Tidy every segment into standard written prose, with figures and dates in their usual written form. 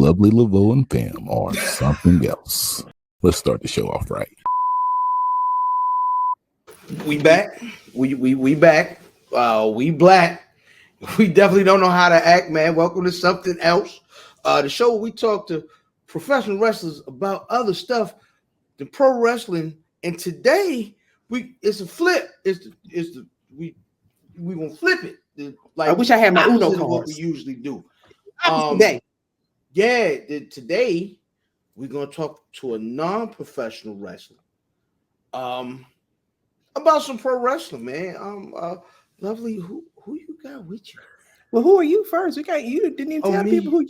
lovely Laveau and fam on Something Else. Let's start the show off right. We back. We back. We black. We definitely don't know how to act, man. Welcome to Something Else. The show where we talk to professional wrestlers about other stuff than pro wrestling. And today it's a flip. We gonna flip it. Like, I wish I had my Uno cards. What we usually do. Today. Yeah, today we're gonna talk to a non-professional wrestler. About some pro wrestling, man. Lovely. Who you got with you? Well, who are you first? We got you. Didn't even tell people who you.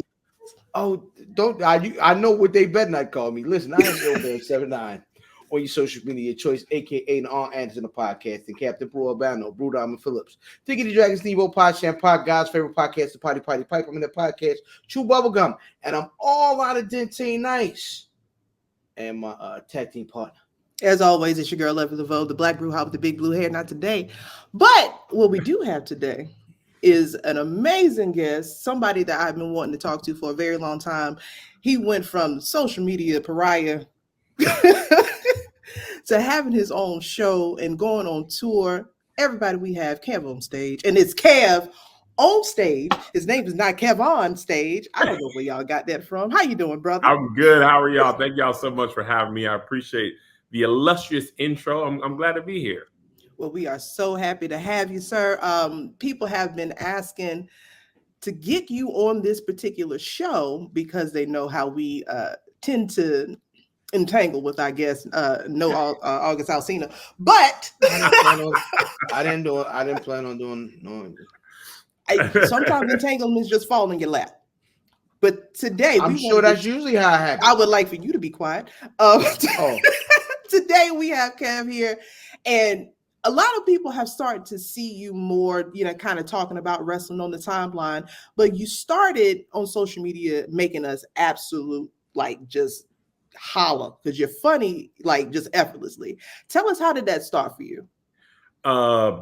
Oh, don't I know what they better not call me. Listen, I am over there 79 on your social media choice, aka the All Anderson of podcasting, Captain Brew Albano, Brew Diamond Phillips, Thinking the Dragon Stevo, Pod Shampoo, God's favorite podcast, the Potty Pipe. I'm in the podcast, Chew Bubblegum, and I'm all out of Dentine Nice, and my tag team partner. As always, it's your girl, Lovely Laveau, the black brew hop with the big blue hair. Not today, but what we do have today is an amazing guest, somebody that I've been wanting to talk to for a very long time. He went from social media pariah to having his own show and going on tour. Everybody, we have KevOnStage, and it's Kev on stage. His name is not KevOnStage. I don't know where y'all got that from. How you doing, brother? I'm good. How are y'all? Thank y'all so much for having me. I appreciate the illustrious intro. I'm glad to be here. Well, we are so happy to have you, sir. People have been asking to get you on this particular show because they know how we tend to entangle with, I guess, August Alsina. But I didn't plan on doing sometimes entanglements just fall in your lap. But today, I'm sure that's usually how it happens. I would like for you to be quiet. Today we have Kev here, and a lot of people have started to see you more, kind of talking about wrestling on the timeline, but you started on social media making us absolute, just holler because you're funny, just effortlessly. Tell us, how did that start for you?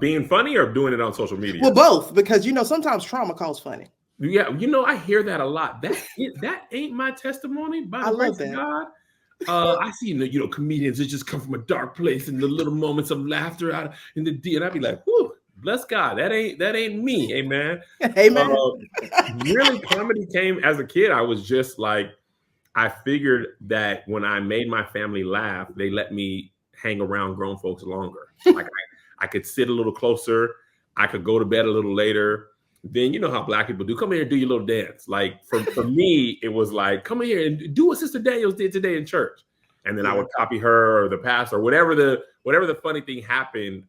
Being funny or doing it on social media? Well, both, because, sometimes trauma calls funny. Yeah, I hear that a lot. That ain't my testimony, by the grace of God. I see, comedians that just come from a dark place and the little moments of laughter out in the D, and I'd be like, whew, bless God, that ain't me, amen. Amen. Really, comedy came as a kid. I was just I figured that when I made my family laugh, they let me hang around grown folks longer. I could sit a little closer, I could go to bed a little later. Then you know how black people do. Come here and do your little dance. For me, it was come here and do what Sister Daniels did today in church. And then I would copy her or the pastor or whatever the funny thing happened.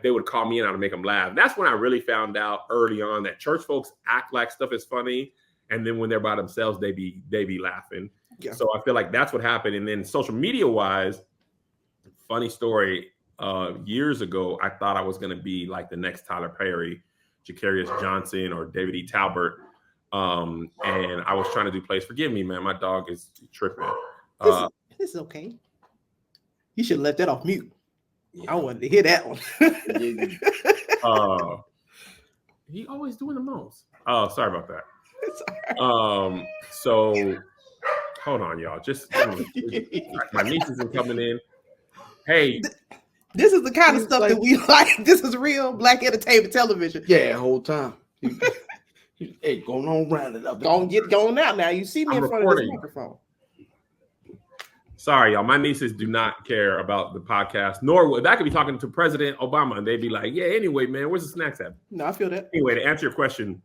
They would call me in to make them laugh. And that's when I really found out early on that church folks act like stuff is funny, and then when they're by themselves, they be laughing. Yeah. So I feel like that's what happened. And then social media wise, funny story. Years ago, I thought I was going to be like the next Tyler Perry, Jacarius Johnson, or David E. Talbert. And I was trying to do plays. Forgive me, man. My dog is tripping. This is okay. You should have left that off mute. Yeah. I wanted to hear that one. He always doing the most. Oh, sorry about that. Right. So hold on, y'all. Just my nieces are coming in. Hey. This is the kind of stuff that we like. This is real black entertainment television. Yeah, whole time. Hey, going on, round it up. Get going out now. You see me in front of this microphone. Sorry, y'all. My nieces do not care about the podcast, nor would I could be talking to President Obama and they'd be like, yeah, anyway, man, where's the snacks at? No, I feel that. Anyway, to answer your question,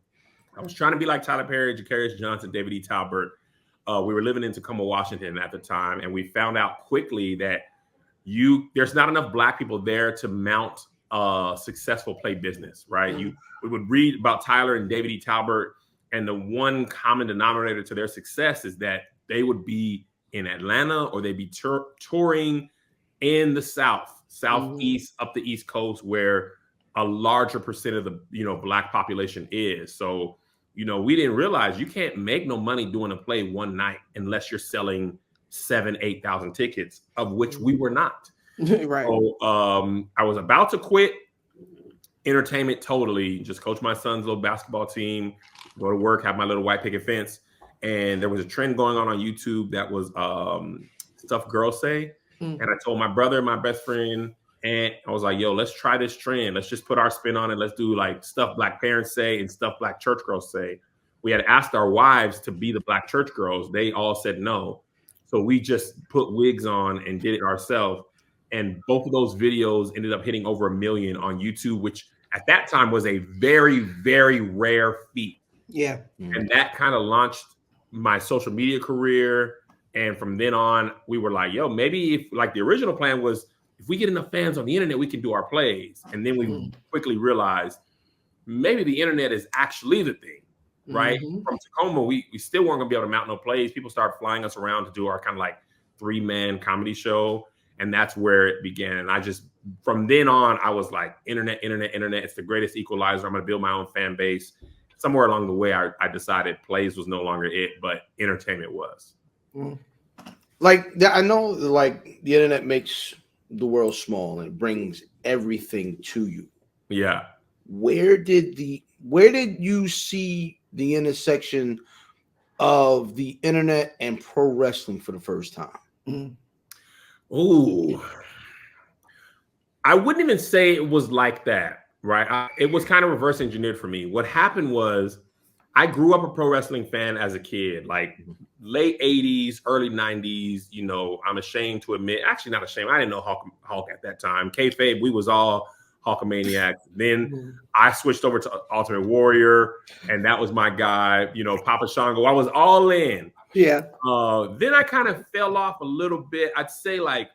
I was trying to be like Tyler Perry, Jacarius Johnson, David E. Talbert. We were living in Tacoma, Washington at the time, and we found out quickly that there's not enough black people there to mount a successful play business, right? We would read about Tyler and David E. Talbert, and the one common denominator to their success is that they would be in Atlanta or they'd be touring in the Southeast, up the East Coast, where a larger percent of the black population is. So we didn't realize you can't make no money doing a play one night unless you're selling 7,000-8,000 tickets, of which we were not. Right. So I was about to quit entertainment totally, just coach my son's little basketball team, go to work, have my little white picket fence. and there was a trend going on YouTube that was stuff girls say. And I told my brother, my best friend, and I was like, yo, let's try this trend. Let's just put our spin on it. Let's do like stuff Black parents say and stuff Black church girls say. We had asked our wives to be the Black church girls. They all said no. So we just put wigs on and did it ourselves. And both of those videos ended up hitting over 1 million on YouTube, which at that time was a very, very rare feat. Yeah. And that kind of launched my social media career. And from then on, we were like, yo, maybe if like the original plan was, if we get enough fans on the internet, we can do our plays. And then we quickly realized maybe the internet is actually the thing, right? From Tacoma, we still weren't gonna be able to mount no plays. People started flying us around to do our kind of like 3-man comedy show. And that's where it began. And I just, from then on, I was like, internet. It's the greatest equalizer. I'm gonna build my own fan base. Somewhere along the way, I decided plays was no longer it, but entertainment was. Like I know, like the internet makes the world small and it brings everything to you. Yeah. Where did you see the intersection of the internet and pro wrestling for the first time? Ooh, I wouldn't even say it was like that, right? It was kind of reverse engineered for me. What happened was I grew up a pro wrestling fan as a kid, like late 80s, early 90s. You know, I'm ashamed to admit, actually not ashamed. I didn't know Hulk at that time. Kayfabe, we was all Hulkamaniacs. Then I switched over to Ultimate Warrior, and that was my guy. You know, Papa Shango. I was all in. Yeah. Then I kind of fell off a little bit. I'd say like,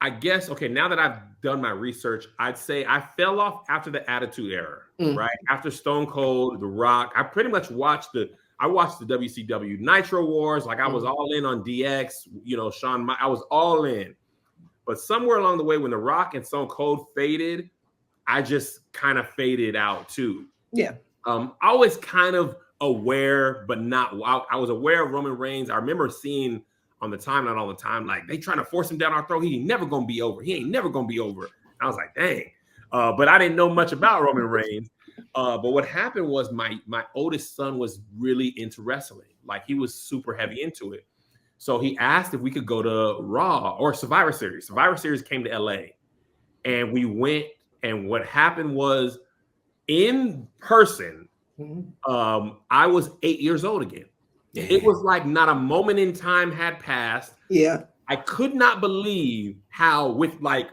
I guess, okay, now that I've done my research, I'd say I fell off after the Attitude Era, right? After Stone Cold, The Rock, I pretty much watched the WCW Nitro Wars. Like I was all in on DX, you know, I was all in. But somewhere along the way, when The Rock and Stone Cold faded, I just kind of faded out too. Yeah. I was kind of aware, but not, I was aware of Roman Reigns. I remember seeing on the timeline all the time, like they trying to force him down our throat. He ain't never gonna be over. He ain't never gonna be over. I was like, dang. But I didn't know much about Roman Reigns. But what happened was my oldest son was really into wrestling. Like he was super heavy into it. So he asked if we could go to Raw or Survivor Series. Survivor Series came to LA and we went. And what happened was in person, I was 8 years old again. It was like not a moment in time had passed. Yeah. I could not believe how, with like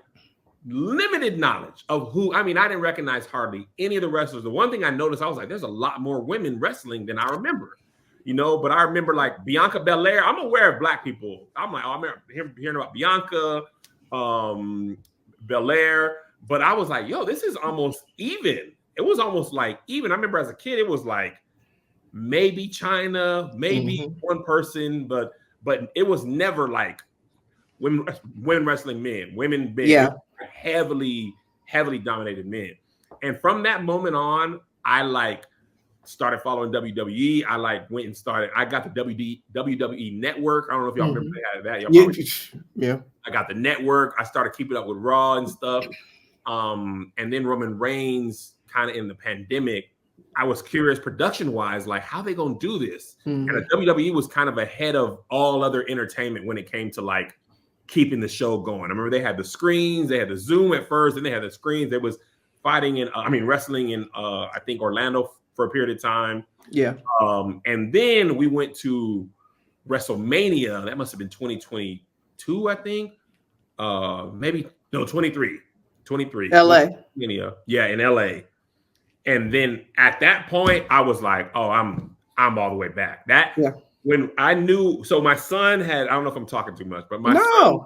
limited knowledge of who, I mean, I didn't recognize hardly any of the wrestlers. The one thing I noticed, I was like, there's a lot more women wrestling than I remember, you know, but I remember like Bianca Belair. I'm aware of Black people. I'm like, oh, I remember hearing about Bianca, Belair, but I was like, yo, this is almost even. It was almost like even. I remember as a kid, it was like, maybe China, maybe one person, but it was never like women wrestling men, women being heavily dominated men. And from that moment on, I like started following WWE. I like went and started. I got the WWE Network. I don't know if y'all remember that. Yeah. I got the network. I started keeping up with Raw and stuff. And then Roman Reigns, kind of in the pandemic, I was curious production-wise, like how they gonna do this? And the WWE was kind of ahead of all other entertainment when it came to like keeping the show going. I remember they had the screens, they had the Zoom at first, then they had the screens. There was fighting in, wrestling in, I think Orlando for a period of time. Yeah. And then we went to WrestleMania. That must have been 2022, I think. Maybe, no, 23. LA. Yeah, in LA. And then at that point, I was like, oh, I'm all the way back. When I knew, so my son had, I don't know if I'm talking too much, but my son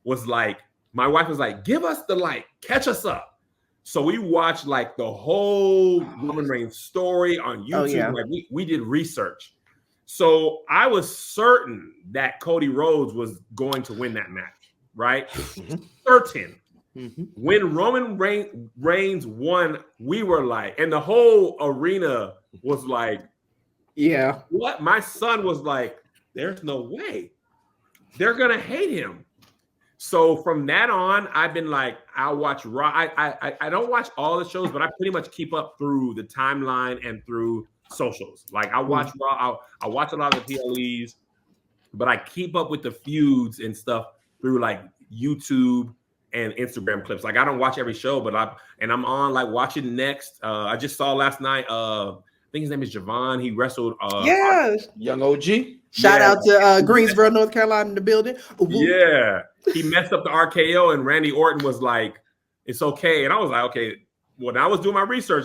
was like, my wife was like, give us the light, catch us up. So we watched like the whole Roman Reigns story on YouTube. Like we did research. So I was certain that Cody Rhodes was going to win that match, right? Certain. When Roman Reigns won, we were like, and the whole arena was like, what? My son was like, there's no way. They're going to hate him. So from that on, I've been like, I'll watch Raw. I don't watch all the shows, but I pretty much keep up through the timeline and through socials. Like I watch Raw, I watch a lot of the PLEs, but I keep up with the feuds and stuff through like YouTube and Instagram clips. Like I don't watch every show, but I'm on like watching Next. I just saw last night. I think his name is Javon. He wrestled. Young OG. Shout out to Greensboro, North Carolina, in the building. Yeah, he messed up the RKO, and Randy Orton was like, "It's okay." And I was like, "Okay." When I was doing my research,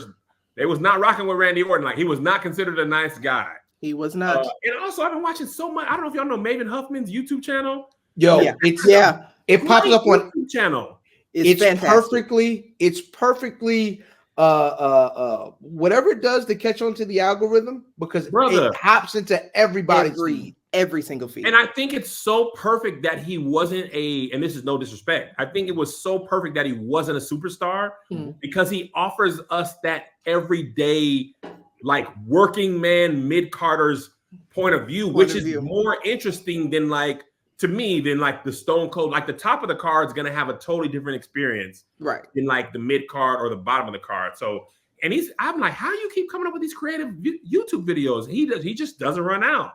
they was not rocking with Randy Orton. Like he was not considered a nice guy. He was not. And also, I've been watching so much. I don't know if y'all know Maven Huffman's YouTube channel. Yo, it pops up on YouTube channel. It's perfectly whatever it does to catch on to the algorithm, because it hops into everybody's feed. Every single feed. And I think it's so perfect that he wasn't and this is no disrespect, I think it was so perfect that he wasn't a superstar because he offers us that everyday, like working man mid-carder's point of view, which is more interesting than like, to me, than like the Stone Cold. Like the top of the card is going to have a totally different experience than like the mid card or the bottom of the card. So, and I'm like, how do you keep coming up with these creative YouTube videos? He just doesn't run out.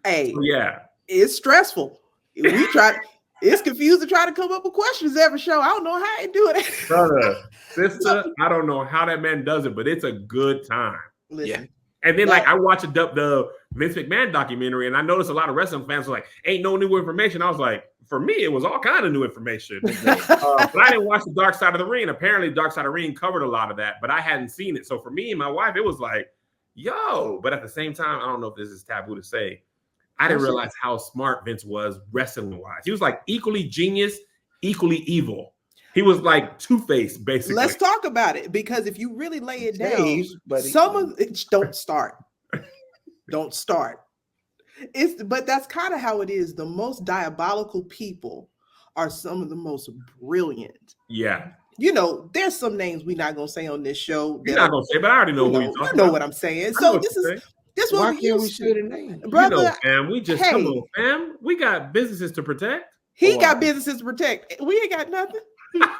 Hey, so, yeah, it's stressful. It's confused to try to come up with questions every show. I don't know how he do it. Brother, sister, I don't know how that man does it, but it's a good time. Listen. Yeah. And then like I watched the Vince McMahon documentary, and I noticed a lot of wrestling fans were like, "Ain't no new information." I was like, for me, it was all kind of new information. But I didn't watch the Dark Side of the Ring. Apparently, Dark Side of the Ring covered a lot of that, but I hadn't seen it. So for me and my wife, it was like, yo. But at the same time, I don't know if this is taboo to say, I didn't realize how smart Vince was wrestling-wise. He was like equally genius, equally evil. He was like Two-Face, basically. Let's talk about it, because if you really lay it down, some of it don't start. Don't start. But that's kind of how it is. The most diabolical people are some of the most brilliant. Yeah. You know, there's some names we're not gonna say on this show. You're not gonna say, but I already know who you're talking about. You know what I'm saying. So this why can't we say the name, brother? You know, fam, we just come on, fam. We got businesses to protect. He got businesses to protect. We ain't got nothing.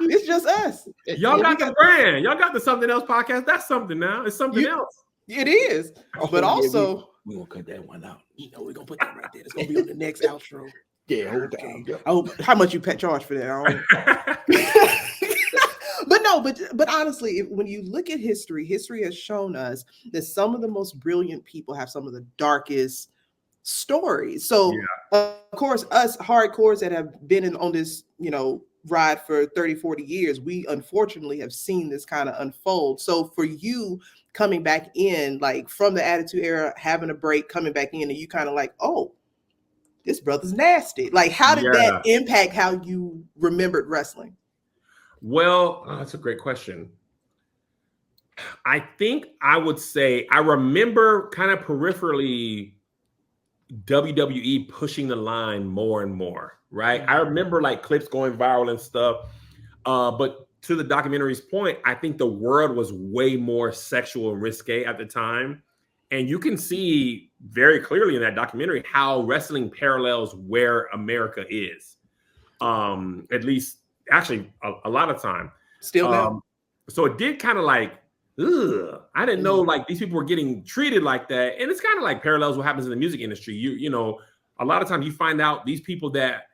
It's just us. Y'all got the brand. Y'all got the Something Else podcast. That's something now. It's something else. It is. But also, we're gonna cut that one out. You know, we're gonna put that right there. It's gonna be on the next outro. Yeah, hold on. I hope, how much you charge for that? But honestly, when you look at history has shown us that some of the most brilliant people have some of the darkest stories. So of course, us hardcores that have been on this, ride for 30, 40 years, we unfortunately have seen this kind of unfold. So for you coming back in, like from the Attitude Era, having a break, coming back in, and you kind of like, oh, this brother's nasty. Like, how did that impact how you remembered wrestling? Well, that's a great question. I think I would say I remember kind of peripherally WWE pushing the line more and more, right? I remember like clips going viral and stuff. But to the documentary's point, I think the world was way more sexual and risque at the time. And you can see very clearly in that documentary how wrestling parallels where America is. At least, actually, a lot of time. Still now. So it did kind of like, I didn't know like these people were getting treated like that. And it's kind of like parallels what happens in the music industry. You know, a lot of times you find out these people that,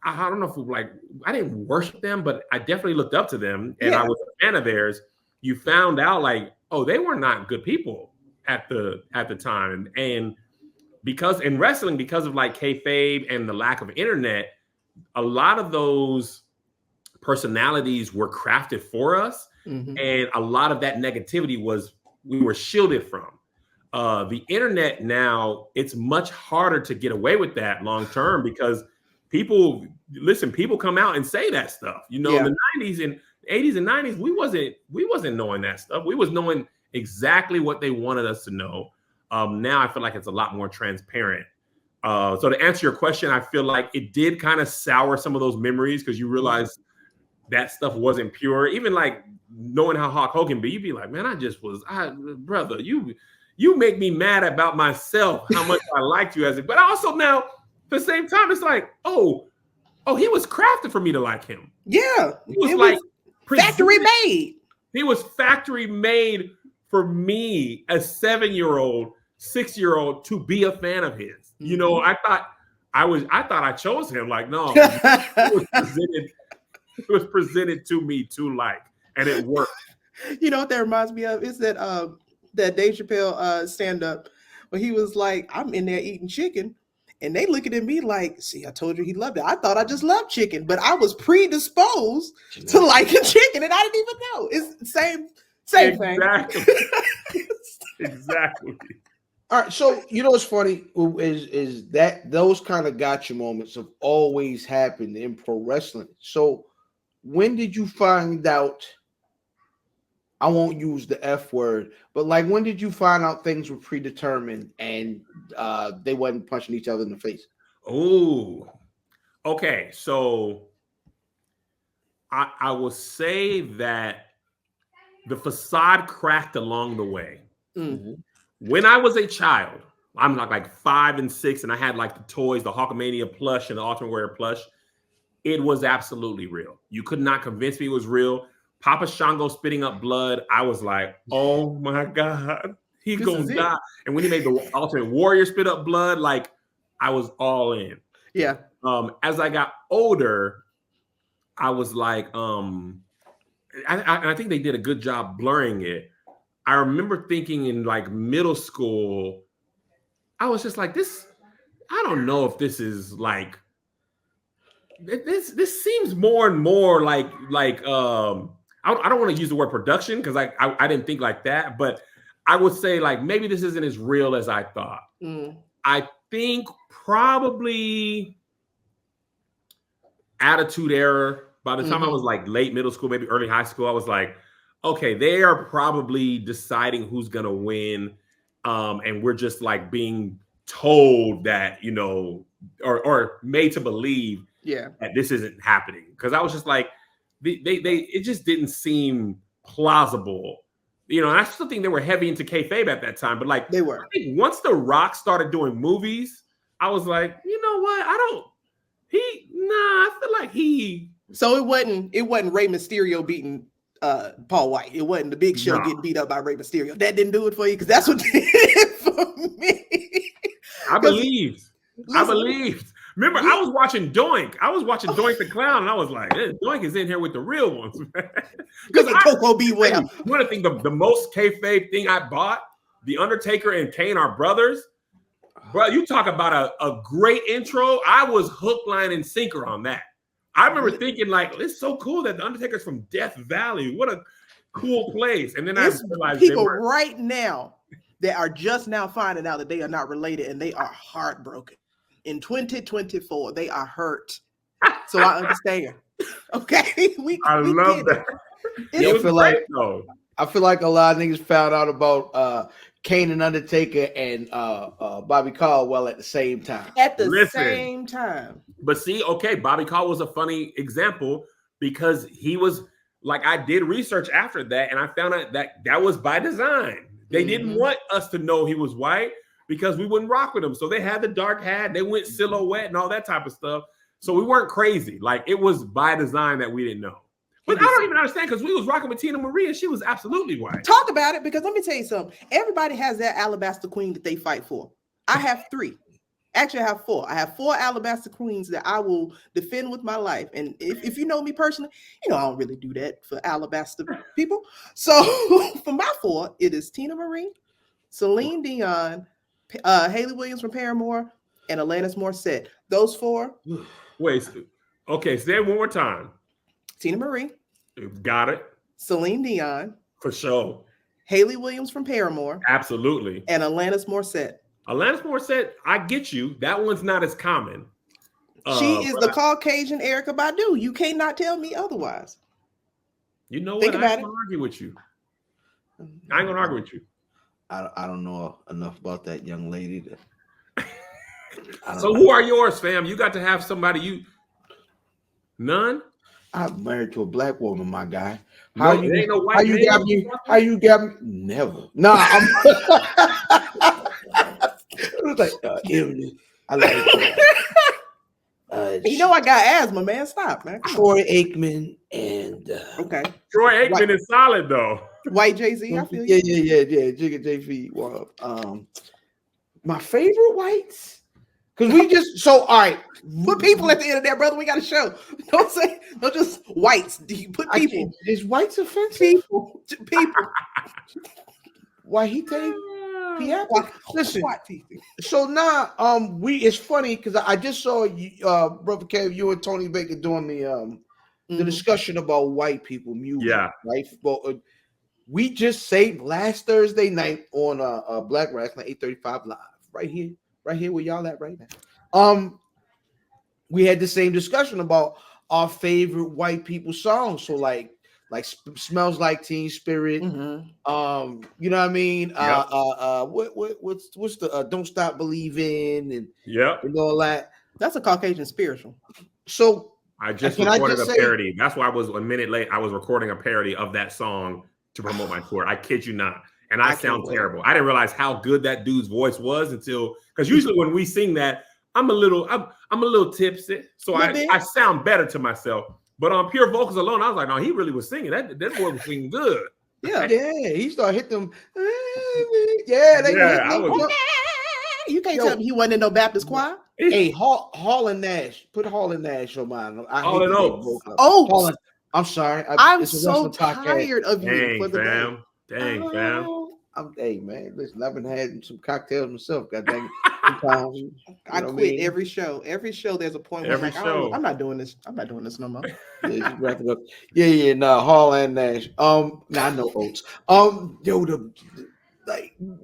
I don't know if like, I didn't worship them, but I definitely looked up to them and I was a fan of theirs. You found out like, oh, they were not good people at the time. And because in wrestling, because of like kayfabe and the lack of internet, a lot of those personalities were crafted for us. And a lot of that negativity we were shielded from. The internet now, it's much harder to get away with that long term because people come out and say that stuff. You know, in the 90s and 80s and 90s, we wasn't knowing that stuff. We was knowing exactly what they wanted us to know. Now I feel like it's a lot more transparent. So to answer your question, I feel like it did kind of sour some of those memories because you realize that stuff wasn't pure. Even like knowing how Hulk Hogan be, you'd be like, man, brother, you make me mad about myself, how much I liked you as but also now at the same time, it's like, oh, he was crafted for me to like him. Yeah. He was like factory made. He was factory made for me, a 7-year-old, 6-year-old, to be a fan of his. You know, I thought I chose him. Like, no, it was presented to me to like, and it worked. You know what that reminds me of? Is that Dave Chappelle stand-up where he was like, I'm in there eating chicken. And they looking at me like, see, I told you he loved it. I thought I just loved chicken, but I was predisposed to liking chicken, and I didn't even know. It's the same thing. Exactly. All right, so you know what's funny is that those kind of gotcha moments have always happened in pro wrestling. So when did you find out? I won't use the F word, but like when did you find out things were predetermined and they wasn't punching each other in the face? Oh, okay. So I will say that the facade cracked along the way. Mm-hmm. When I was a child, I'm like 5 and 6, and I had like the toys, the Hulkamania plush and the Ultimate Warrior plush. It was absolutely real. You could not convince me it was real. Papa Shango spitting up blood. I was like, oh my God, he's going to die. And when he made the Ultimate Warrior spit up blood, like I was all in. Yeah. As I got older, I was like, I think they did a good job blurring it. I remember thinking in like middle school, I was just like, this, I don't know if this is like, this seems more and more like I don't want to use the word production because I didn't think like that, but I would say like maybe this isn't as real as I thought. I think probably Attitude Era. By the time I was like late middle school, maybe early high school, I was like, okay, they are probably deciding who's gonna win, and we're just like being told that, you know, or made to believe that this isn't happening. Because I was just like, they it just didn't seem plausible, you know. And I still think they were heavy into kayfabe at that time, but like they were. I think once The Rock started doing movies, I was like, you know what? I feel like he. So it wasn't Rey Mysterio beating Paul White. It wasn't the Big Show getting beat up by Rey Mysterio. That didn't do it for you, because that's what did it for me. I believed. Remember, I was watching Doink. I was watching Doink the Clown, and I was like, Doink is in here with the real ones. Because Coco be well. One of the things, the most kayfabe thing I bought, The Undertaker and Kane are brothers. Bro, you talk about a great intro. I was hook, line, and sinker on that. I remember thinking, like, it's so cool that The Undertaker's from Death Valley. What a cool place. And then I realized people right now that are just now finding out that they are not related, and they are heartbroken. In 2024, they are hurt. So I understand. Okay. I love that. I feel like a lot of niggas found out about Kane and Undertaker and Bobby Caldwell at the same time. Same time. But see, okay, Bobby Caldwell was a funny example because he was like, I did research after that, and I found out that was by design. They didn't want us to know he was white because we wouldn't rock with him. So they had the dark hat, they went silhouette and all that type of stuff. So we weren't crazy. Like, it was by design that we didn't know. But I don't even understand, because we was rocking with Tina Marie and she was absolutely white. Talk about it, because let me tell you something. Everybody has their alabaster queen that they fight for. I have 3. Actually, I have 4. I have 4 alabaster queens that I will defend with my life. And if you know me personally, you know I don't really do that for alabaster people. So for my 4, it is Tina Marie, Celine Dion, Haley Williams from Paramore, and Alanis Morissette. Those 4. Wait, okay, say it one more time. Tina Marie. Got it. Celine Dion. For sure. Haley Williams from Paramore. Absolutely. And Alanis Morissette. Alanis Morissette, I get you. That one's not as common. She is the Caucasian Erykah Badu. You cannot tell me otherwise. You know what? I ain't gonna argue with you. I ain't gonna argue with you. I don't know enough about that young lady. So who are yours, fam? You got to have somebody None? I'm married to a black woman, my guy. How you got me? How you got me? Never. Nah, I'm it was like Emily. I like it. You know I got asthma, man. Stop, man. Come on. Troy Aikman and Okay. Troy Aikman is solid though. White Jay-Z, I feel you. yeah. Jigga JV. Well, my favorite whites. Because we just all right. Put people at the end of that, brother. We got a show. Don't just whites. You put people. Is whites offensive? People. Why he take? Listen. White people. So now, it's funny because I just saw you, brother Kev, you and Tony Baker doing the discussion about white people music. Yeah. Right. Well, we just saved last Thursday night on Black Rasslin 835 Live right here where y'all at right now. We had the same discussion about our favorite white people songs. So like Smells Like Teen Spirit. Mm-hmm. You know what I mean? Yep. What's the Don't Stop Believing and all that. That's a Caucasian spiritual. So I just recorded a parody. That's why I was a minute late. I was recording a parody of that song to promote my tour. I kid you not. And I sound terrible. I didn't realize how good that dude's voice was because usually when we sing that, I'm a little tipsy. So I sound better to myself. But on pure vocals alone, I was like, no, he really was singing. That boy was singing good. Yeah. He started hitting them. You can't tell me he wasn't in no Baptist choir. Hey, Hall and Nash. Put Hall and Nash on mine. Hall and Oates. Oh, I'm sorry. I'm so tired of you. Dang, fam. Hey, man, listen, I've been having some cocktails myself. God dang it. I quit every show. Every show, there's a point where I'm not doing this. I'm not doing this no more. Yeah, wrap it up. Yeah. Hall and Nash. I know Oates.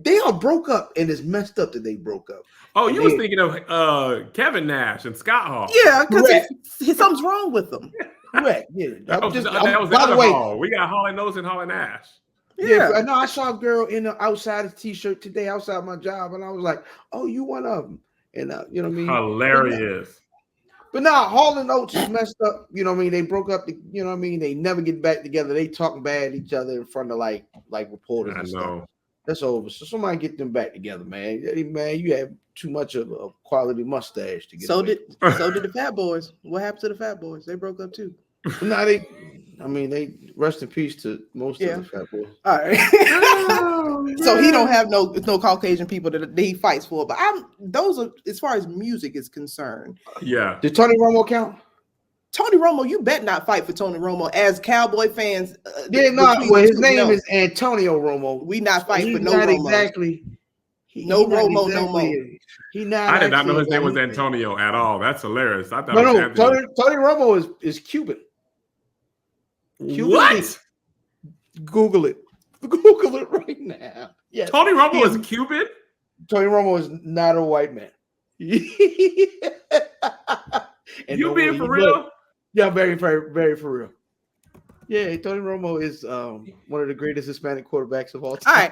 They all broke up, and it's messed up that they broke up. Oh, you was thinking of Kevin Nash and Scott Hall. Yeah, because something's wrong with them. Correct. Yeah. That was the other Hall. We got Hall and Nose and Hall and Nash. Yeah, I know. I saw a girl in an outside t-shirt today outside my job, and I was like, "Oh, you one of them?" And you know what I mean? Hilarious. But now Hall and Oates is messed up. You know what I mean? They broke up. You know what I mean? They never get back together. They talk bad at each other in front of like reporters and stuff. That's over. So somebody get them back together, man. Man, you have too much of a quality mustache to get. So did the Fat Boys. What happened to the Fat Boys? They broke up too. Now they rest in peace to most of the Fat Boys. All right. So he don't have no Caucasian people that he fights for. But those are, as far as music is concerned. Yeah. Did Tony Romo count? Tony Romo, you bet not fight for Tony Romo. As Cowboy fans, his name is Antonio Romo. We not fighting for no Romo. Exactly. No Romo, no more. I did not know his name was Antonio at all. That's hilarious. I thought Tony Romo is Cuban. What? Google it. Google it right now. Yes. Tony Romo is Cuban? Tony Romo is not a white man. You being for real? Yeah, very, very, very for real. Yeah, Tony Romo is one of the greatest Hispanic quarterbacks of all time.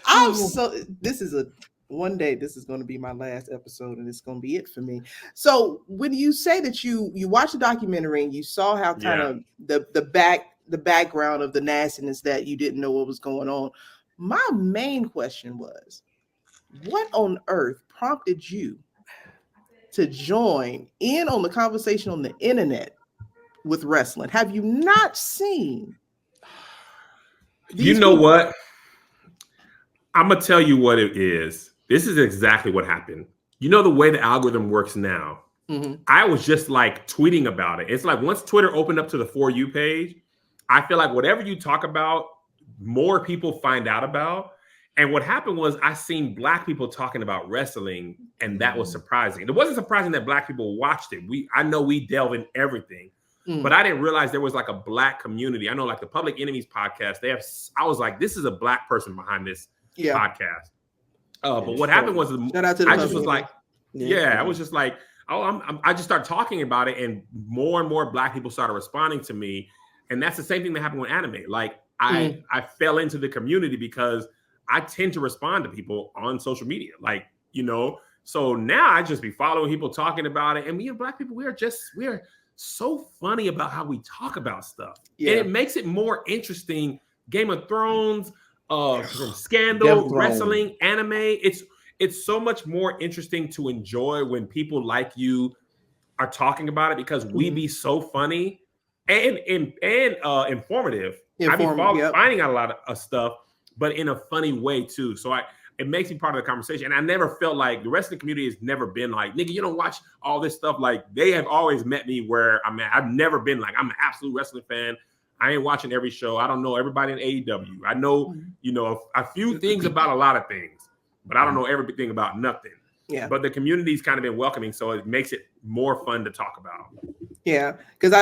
All right, this is one day this is going to be my last episode, and it's going to be it for me. So when you say that you watched the documentary and you saw how kind of the background of the nastiness that you didn't know what was going on, my main question was, what on earth prompted you to join in on the conversation on the internet with Rasslin? Have you not seen? You know what? I'm going to tell you what it is. This is exactly what happened. You know the way the algorithm works now? Mm-hmm. I was just like tweeting about it. It's like once Twitter opened up to the For You page, I feel like whatever you talk about, more people find out about. And what happened was I seen Black people talking about wrestling, and that was surprising. It wasn't surprising that Black people watched it. I know we delve in everything, but I didn't realize there was like a Black community. I know like the Public Enemies podcast, I was like, this is a Black person behind this podcast. But what happened was I just was like, I was just like, I just started talking about it, and more Black people started responding to me. And that's the same thing that happened with anime. Like I fell into the community because I tend to respond to people on social media. Like, so now I just be following people talking about it. And me and Black people, we are so funny about how we talk about stuff. Yeah. And it makes it more interesting. Game of Thrones, from Scandal, Death Throne. wrestling, anime. It's so much more interesting to enjoy when people like you are talking about it because we be so funny and informative. I be finding out a lot of stuff, but in a funny way too. So it makes me part of the conversation. And I never felt like the rest of the community has never been like, nigga, you don't watch all this stuff. Like they have always met me where I'm at. I've never been like, I'm an absolute wrestling fan. I ain't watching every show. I don't know everybody in AEW. I know, a few things about a lot of things, but I don't know everything about nothing. Yeah. But the community's kind of been welcoming, so it makes it more fun to talk about. Yeah. Because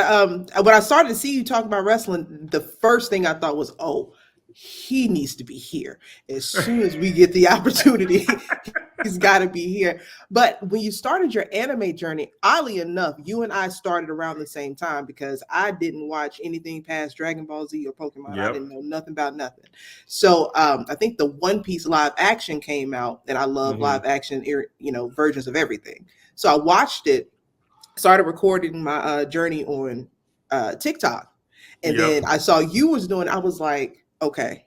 when I started to see you talk about wrestling, the first thing I thought was, oh, he needs to be here as soon as we get the opportunity. He's got to be here. But when you started your anime journey, oddly enough, you and I started around the same time because I didn't watch anything past Dragon Ball Z or Pokemon. Yep. I didn't know nothing about nothing. So I think the One Piece live action came out, and I love live action, versions of everything. So I watched it, started recording my journey on TikTok, and then I saw you was doing. I was like, okay.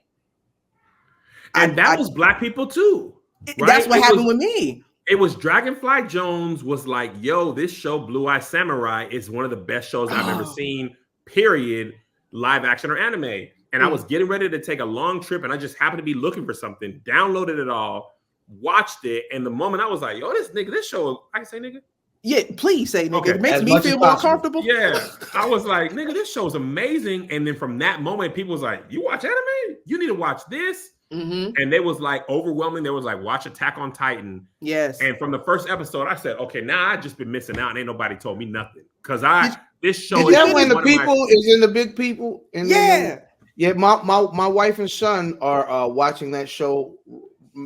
And that was Black people too. Right? That's what happened with me. It was Dragonfly Jones was like, yo, this show, Blue Eye Samurai, is one of the best shows I've ever seen, period, live action or anime. And I was getting ready to take a long trip, and I just happened to be looking for something, downloaded it all, watched it, and the moment I was like, yo, this show, I can say nigga? Yeah, please say nigga. Okay. It makes me feel more comfortable. Yeah. I was like, nigga, this show's amazing. And then from that moment, people was like, you watch anime? You need to watch this. And they was like overwhelming. There was like, watch Attack on Titan. Yes. And from the first episode, I said, okay, now I just been missing out, and ain't nobody told me nothing. Because this show is that when the people is in the big people? And my wife and son are watching that show.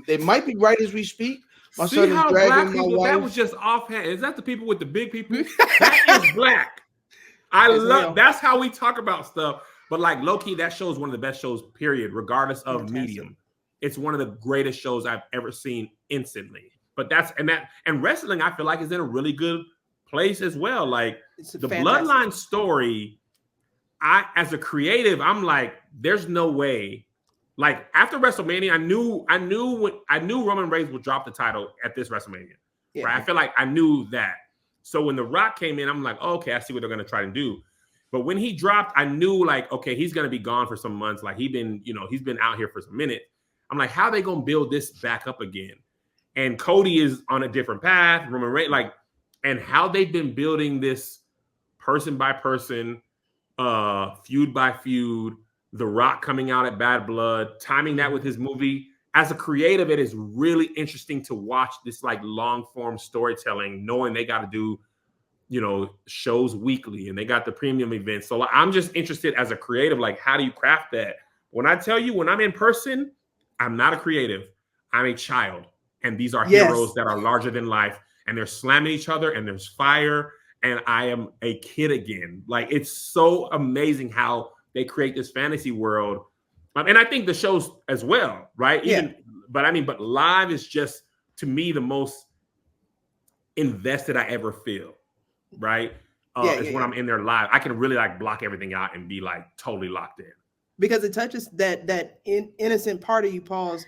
They might be right as we speak. My See son how is dragging Black people, my wife. that was just offhand. Is that the people with the big people? That is Black. I love that's how we talk about stuff. But like low-key, that show is one of the best shows, period, regardless of medium. It's one of the greatest shows I've ever seen instantly. But and wrestling, I feel like, is in a really good place as well. Like the Bloodline story, as a creative, I'm like, there's no way. Like after WrestleMania, I knew Roman Reigns would drop the title at this WrestleMania. Yeah. Right? I feel like I knew that. So when The Rock came in, I'm like, oh, okay, I see what they're gonna try to do. But when he dropped, I knew like, okay, he's gonna be gone for some months. Like he's been out here for some minutes. I'm like, how are they gonna build this back up again? And Cody is on a different path. Roman Reigns, and how they've been building this person by person, feud by feud. The Rock coming out at Bad Blood, timing that with his movie. As a creative, it is really interesting to watch this like long form storytelling, knowing they got to do, shows weekly and they got the premium events. So I'm just interested as a creative, like how do you craft that? When I tell you, when I'm in person, I'm not a creative. I'm a child. And these are heroes that are larger than life. And they're slamming each other and there's fire. And I am a kid again. Like it's so amazing how they create this fantasy world. And I think the shows as well, right? But live is just, to me, the most invested I ever feel, right? When I'm in there live. I can really like block everything out and be like totally locked in. Because it touches that innocent part of you, Pauls,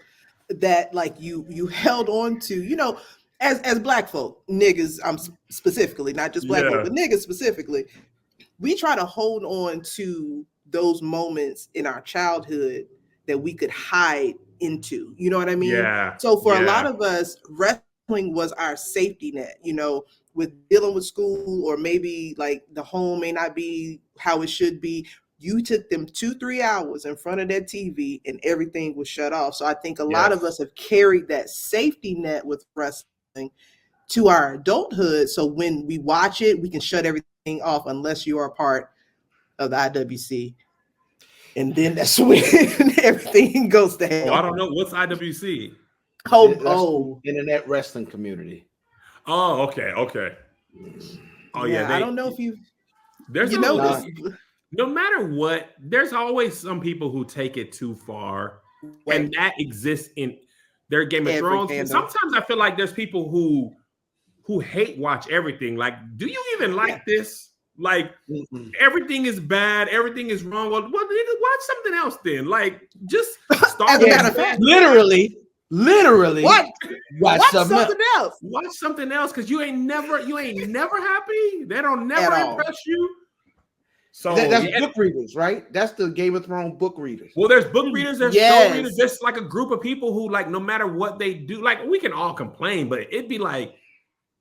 that like you held on to, as Black folk, niggas, specifically, not just Black folk, but niggas specifically, we try to hold on to those moments in our childhood that we could hide into, you know what I mean? Yeah. So for a lot of us, wrestling was our safety net, with dealing with school, or maybe like the home may not be how it should be. You took them 2-3 hours in front of that TV and everything was shut off. So I think a lot of us have carried that safety net with wrestling to our adulthood. So when we watch it, we can shut everything off unless you are a part of the IWC. And then that's when everything goes to hell. I don't know. What's IWC? Internet wrestling community. Oh, okay. Oh, yeah. I don't know if you... There's no matter what, there's always some people who take it too far. Right. And that exists in their Game of Thrones. Fandom. Sometimes I feel like there's people who hate watch everything. Like, do you even like this? Like everything is bad, everything is wrong. Well, nigga, watch something else then. Like just start. As a matter of fact, literally, watch watch something else. Watch something else because you ain't never happy. They don't never impress you. So that's book readers, right? That's the Game of Thrones book readers. Well, there's book readers, there's show readers, there's like a group of people who like no matter what they do, like we can all complain, but it'd be like,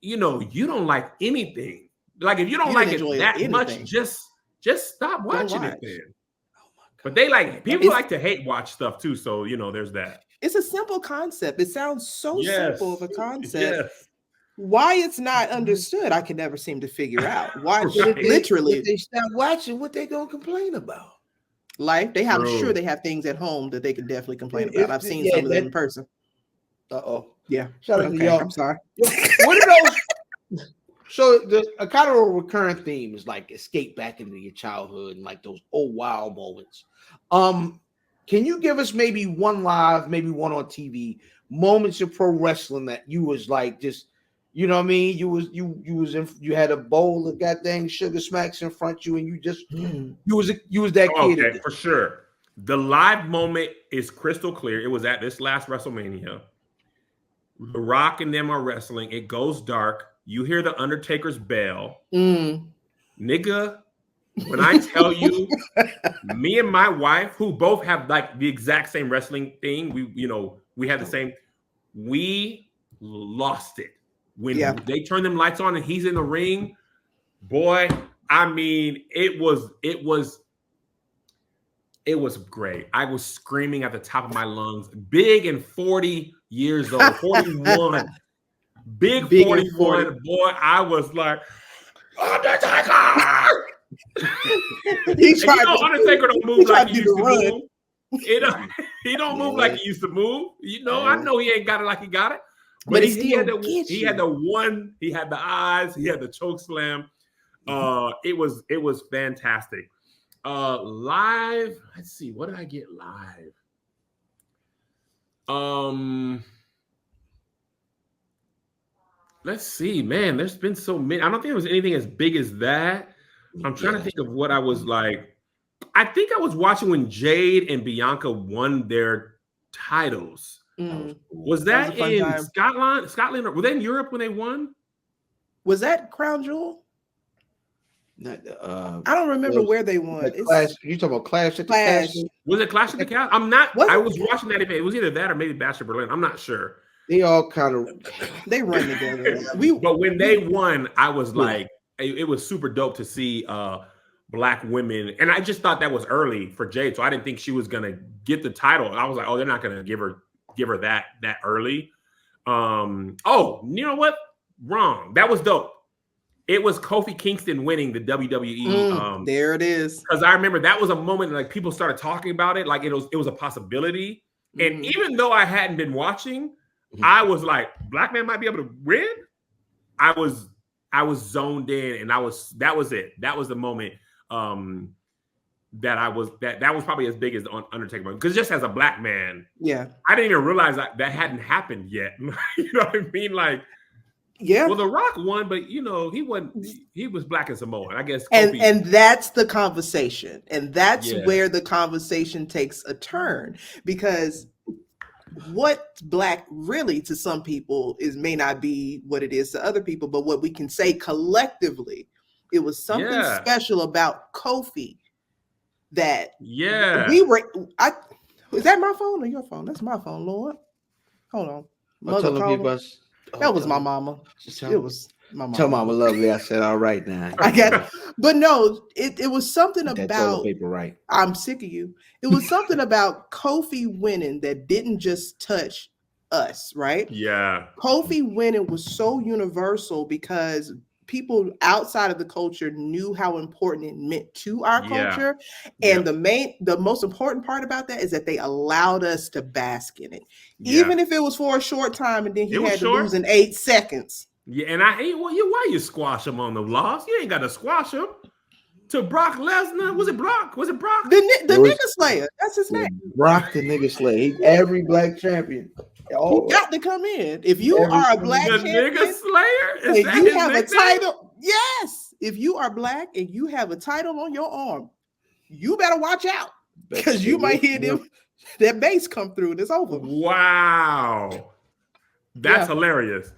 you don't like anything. Like if you don't like it that much, just stop watching it then. Oh my God. But they like people like to hate watch stuff too, so there's that. It's a simple concept. It sounds so simple of a concept. Yes. Why it's not understood, I can never seem to figure out. Why literally if they stop watching, what they gonna complain about? Life. I'm sure they have things at home that they can definitely complain about. I've seen some of them in person. Yeah. Shout out to y'all. I'm sorry. What are those? So a kind of a recurrent theme is like escape back into your childhood and like those wow moments. Can you give us maybe one live, maybe one on TV moments of pro wrestling that you was like just, you know what I mean? You had a bowl of goddamn sugar smacks in front of you, and you just you was that kid. Okay, for sure. The live moment is crystal clear. It was at this last WrestleMania. The Rock and them are wrestling. It goes dark. You hear the Undertaker's bell. Nigga, when I tell you, me and my wife, who both have like the exact same wrestling thing, we had the same, we lost it. When they turn them lights on and he's in the ring, boy, I mean, it was great. I was screaming at the top of my lungs. Big and 40 years old, 41. Big 41, boy. I was like, Undertaker! Undertaker don't move like he used to move. He don't move like he used to move. I know he ain't got it like he got it. But he had the one, he had the eyes, he had the choke slam. It was fantastic. Live, let's see, what did I get live? Let's see, man, there's been so many. I don't think there was anything as big as that. I'm trying to think of what I was like. I think I was watching when Jade and Bianca won their titles. Was that in Scotland? Or were they in Europe when they won? Was that Crown Jewel? I don't remember where they won. You talking about Clash at the Castle? Was it Clash at the Castle? I'm not. I was watching that. It was either that or maybe Bash of Berlin. I'm not sure. They all kind of they run together. But when they won, I was like, it was super dope to see Black women, and I just thought that was early for Jade, so I didn't think she was gonna get the title. I was like, oh, they're not gonna give her that early. Oh, you know what? Wrong. That was dope. It was Kofi Kingston winning the WWE. There it is. Because I remember that was a moment like people started talking about it, like it was a possibility. And even though I hadn't been watching, I was like, Black man might be able to win. I was zoned in, and that was it. That was the moment that was probably as big as the Undertaker moment. Because just as a Black man, I didn't even realize that hadn't happened yet. You know what I mean? Like, well, The Rock won, but he wasn't. He was Black and Samoan, I guess. And that's the conversation, and that's where the conversation takes a turn, because what's Black really to some people may not be what it is to other people, but what we can say collectively, it was something special about Kofi that we were. Is that my phone or your phone? That's my phone, Lord. Hold on. That was my mama. It was my mama. Tell Mama Lovely I said all right now. I got it. But no, it was something about paper right. I'm sick of you. It was something about Kofi winning that didn't just touch us, right? Yeah. Kofi winning was so universal because people outside of the culture knew how important it meant to our culture. And the most important part about that is that they allowed us to bask in it. Even if it was for a short time and then he had to lose in 8 seconds. Yeah, and I hate why you squash him on the loss? You ain't got to squash him. To Brock Lesnar. Was it Brock? The nigga slayer. That's his name. Brock the nigga slayer. He's every Black champion. You got to come in. If you are a Black champion, nigga slayer, and you have a title. Yes. if you are black and you have a title on your arm, you better watch out because you might hear that bass come through and it's over. Wow. That's hilarious.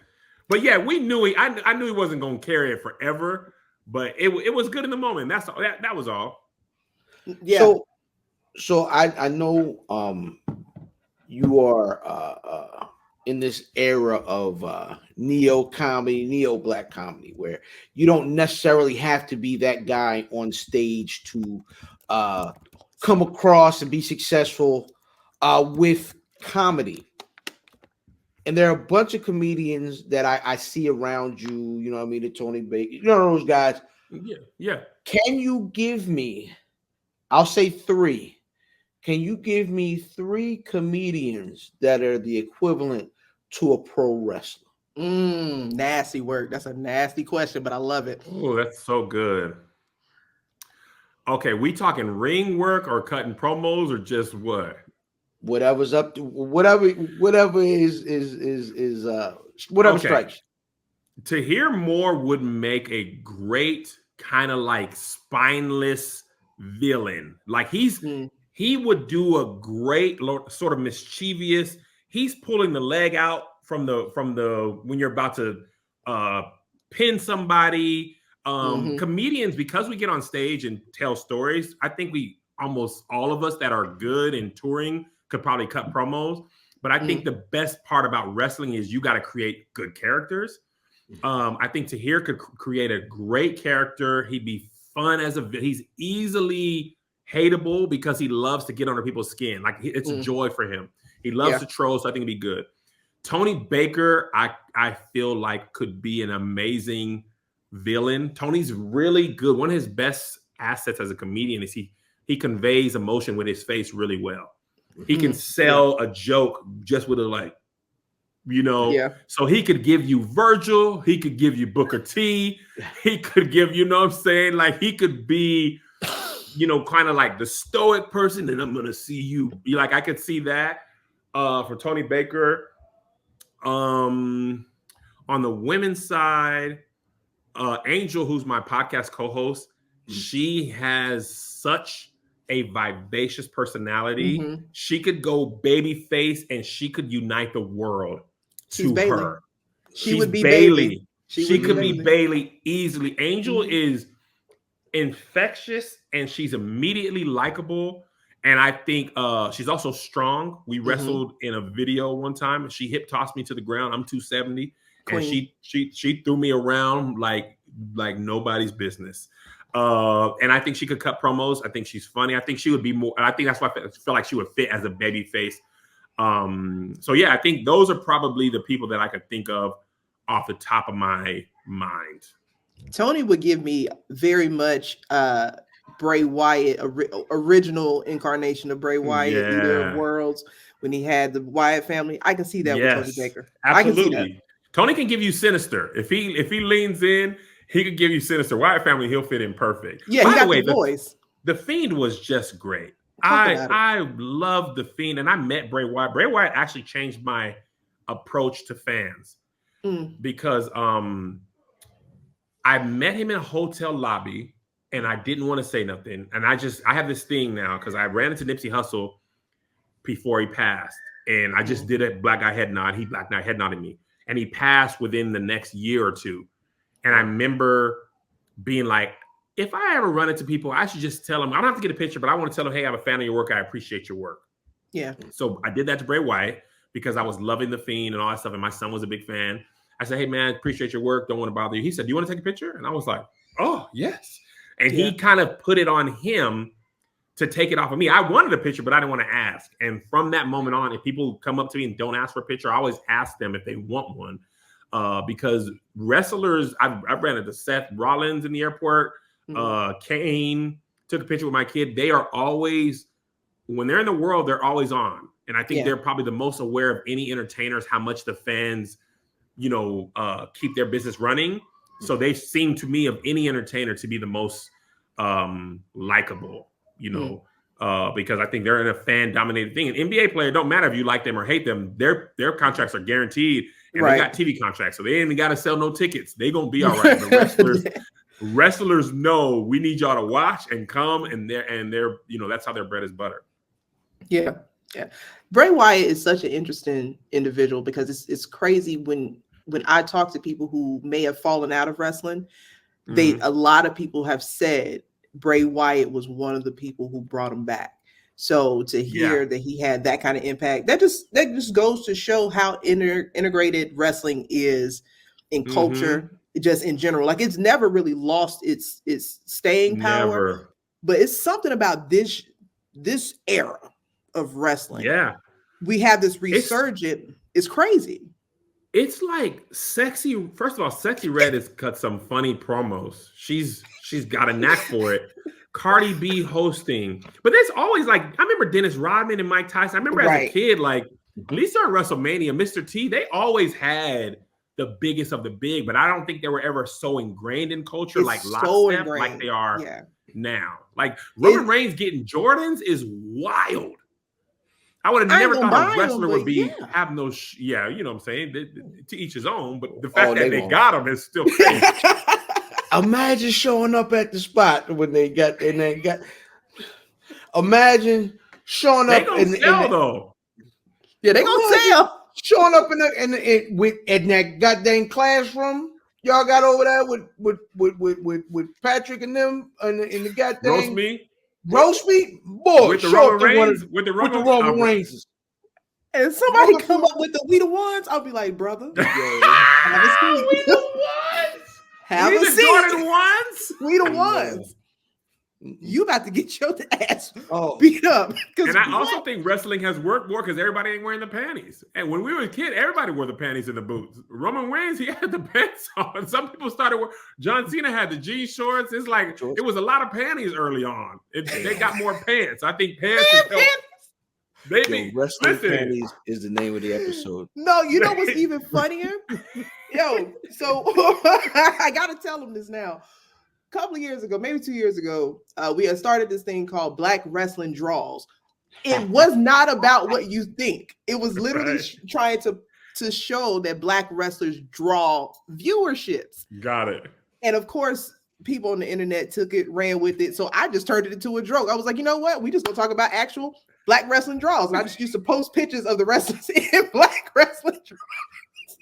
But yeah, we knew I knew he wasn't going to carry it forever, but it was good in the moment. That's all. That was all. Yeah. So I know you are in this era of neo-comedy, neo-black comedy, where you don't necessarily have to be that guy on stage to come across and be successful with comedy. And there are a bunch of comedians that I see around you, you know what I mean, the Tony Baker, you know those guys. Yeah. Can you give me, I'll say 3. Can you give me 3 comedians that are the equivalent to a pro wrestler? Nasty work. That's a nasty question, but I love it. Oh, that's so good. Okay, we talking ring work or cutting promos or just what? Whatever's up to whatever is whatever strikes. To hear more would make a great kind of like spineless villain. Like he would do a great sort of mischievous. He's pulling the leg out from the when you're about to pin somebody. Comedians, because we get on stage and tell stories, I think almost all of us that are good in touring could probably cut promos. But I think the best part about wrestling is you got to create good characters. I think Tahir could create a great character. He'd be fun he's easily hateable because he loves to get under people's skin. Like it's a joy for him. He loves to troll, so I think it'd be good. Tony Baker, I feel like could be an amazing villain. Tony's really good. One of his best assets as a comedian is he conveys emotion with his face really well. He can sell a joke just with so he could give you Virgil, he could give you Booker T, he could give, you know what I'm saying? Like he could be, kind of like the stoic person, and I'm going to see you. Like I could see that for Tony Baker. On the women's side, Angel, who's my podcast co-host, she has such a vivacious personality. She could go baby face and she could unite the world to her. She would be Bailey. She could be Bailey easily. Angel is infectious and she's immediately likable. And I think she's also strong. We wrestled in a video one time and she hip tossed me to the ground. I'm 270. Queen. And she threw me around like nobody's business. And I think she could cut promos. I think she's funny. I think she would be more. I think that's why I feel like she would fit as a baby face. So yeah, I think those are probably the people that I could think of off the top of my mind. Tony would give me very much Bray Wyatt, original incarnation of Bray Wyatt, Leader of Worlds, when he had the Wyatt family. I can see that with Tony Baker. Absolutely. I can see that. Tony can give you Sinister. If he leans in, he could give you Sinister. Wyatt family, he'll fit in perfect. Yeah, by he got the way, the voice. The Fiend was just great. I love the Fiend, and I met Bray Wyatt. Bray Wyatt actually changed my approach to fans because I met him in a hotel lobby and I didn't want to say nothing. And I have this thing now because I ran into Nipsey Hussle before he passed, and I just did a black guy head nod. He black guy head nodded me, and he passed within the next year or two. And I remember being like, if I ever run into people, I should just tell them, I don't have to get a picture, but I want to tell them, hey, I'm a fan of your work. I appreciate your work. Yeah. So I did that to Bray Wyatt because I was loving the Fiend and all that stuff. And my son was a big fan. I said, hey, man, appreciate your work. Don't want to bother you. He said, do you want to take a picture? And I was like, oh, yes. And he kind of put it on him to take it off of me. I wanted a picture, but I didn't want to ask. And from that moment on, if people come up to me and don't ask for a picture, I always ask them if they want one. Because wrestlers, I've ran into Seth Rollins in the airport. Kane took a picture with my kid. They are always, when they're in the world, they're always on. And I think they're probably the most aware of any entertainers, how much the fans, keep their business running. So they seem to me of any entertainer to be the most likable, because I think they're in a fan dominated thing. An NBA player, don't matter if you like them or hate them, their contracts are guaranteed and they got TV contracts. So they ain't even got to sell no tickets. They're going to be all right. The wrestlers know we need y'all to watch and come, and they're that's how their bread is butter. Yeah. Bray Wyatt is such an interesting individual because it's crazy when I talk to people who may have fallen out of wrestling, a lot of people have said Bray Wyatt was one of the people who brought him back. So to hear that he had that kind of impact, that just goes to show how integrated wrestling is in culture, just in general. Like it's never really lost its staying power. Never. But it's something about this era of wrestling. Yeah. We have this resurgent. It's crazy. It's like Sexy. First of all, Sexy Red has cut some funny promos. She's got a knack for it. Cardi B hosting. But there's always I remember Dennis Rodman and Mike Tyson. I remember as a kid, at least on WrestleMania, Mr. T, they always had the biggest of the big, but I don't think they were ever so ingrained in culture lockstep like they are now. Like Roman Reigns getting Jordans is wild. I would have never thought a wrestler would be having those. You know what I'm saying? To each his own, but the fact that they got them is still crazy. Imagine showing up at the spot when they got. Imagine showing up. They gonna sell though. Yeah, they gonna sell. Showing up in that goddamn classroom y'all got over there with Patrick and them in the goddamn roast me, boy. With the Roman Reigns. And somebody come up with the We the Ones, I'll be like, brother, have a seat. We the Ones. Have a seat. Jordan Ones. We the Ones. You about to get your ass beat up. And I also think wrestling has worked more because everybody ain't wearing the panties. And when we were a kid, everybody wore the panties and the boots. Roman Reigns, he had the pants on. Some people started wearing. John Cena had the jean shorts. It's like it was a lot of panties early on. They got more pants. I think pants is helped. Baby, wrestling panties is the name of the episode. No, you know what's even funnier? So I gotta tell them this now. A couple of years ago, maybe 2 years ago, we had started this thing called Black Wrestling Draws. It was not about what you think. It was literally trying to show that Black wrestlers draw viewerships. Got it. And of course, people on the internet took it, ran with it. So I just turned it into a joke. I was like, you know what? We just gonna talk about actual Black wrestling draws. And I just used to post pictures of the wrestlers in Black wrestling draws.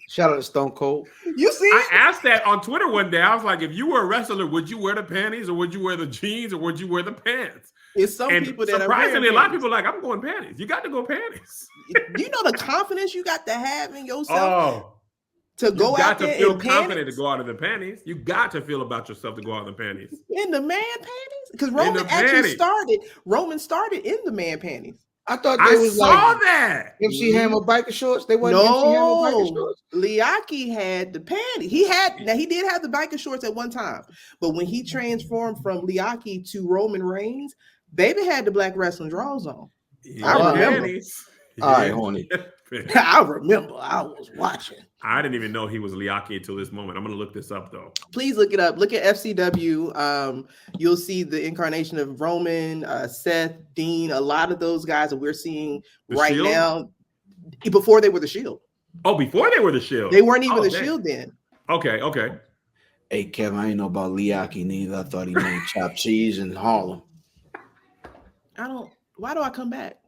Shout out to Stone Cold. You see? I asked that on Twitter one day. I was like, if you were a wrestler, would you wear the panties or would you wear the jeans or would you wear the pants? It's some people that surprisingly, a lot of people are like, I'm going panties. You got to go panties. You know the confidence you got to have in yourself to go out there. You got to feel confident to go out of the panties. You got to feel about yourself to go out of the panties. In the man panties? Because Roman started in the man panties. I thought they saw that. MC Hammer biker shorts. They wasn't MC Hammer biker shorts. Liaki had the panties. He did have the biker shorts at one time, but when he transformed from Liaki to Roman Reigns, baby had the Black wrestling draws on. I remember. All right, horny. I remember. I was watching. I didn't even know he was Liaki until this moment. I'm going to look this up, though. Please look it up. Look at FCW. You'll see the incarnation of Roman, Seth, Dean, a lot of those guys that we're seeing right now. Before they were the Shield. Oh, before they were the Shield. They weren't even the Shield then. Okay. Hey, Kevin, I ain't know about Liaki neither. I thought he made chopped cheese in Harlem. Why do I come back?